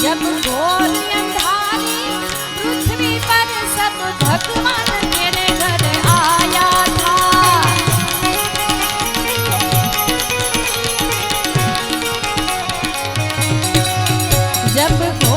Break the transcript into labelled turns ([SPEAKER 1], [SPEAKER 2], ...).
[SPEAKER 1] जब घोर अंधारी पृथ्वी पर सब भगवान तेरे घर आया था। जब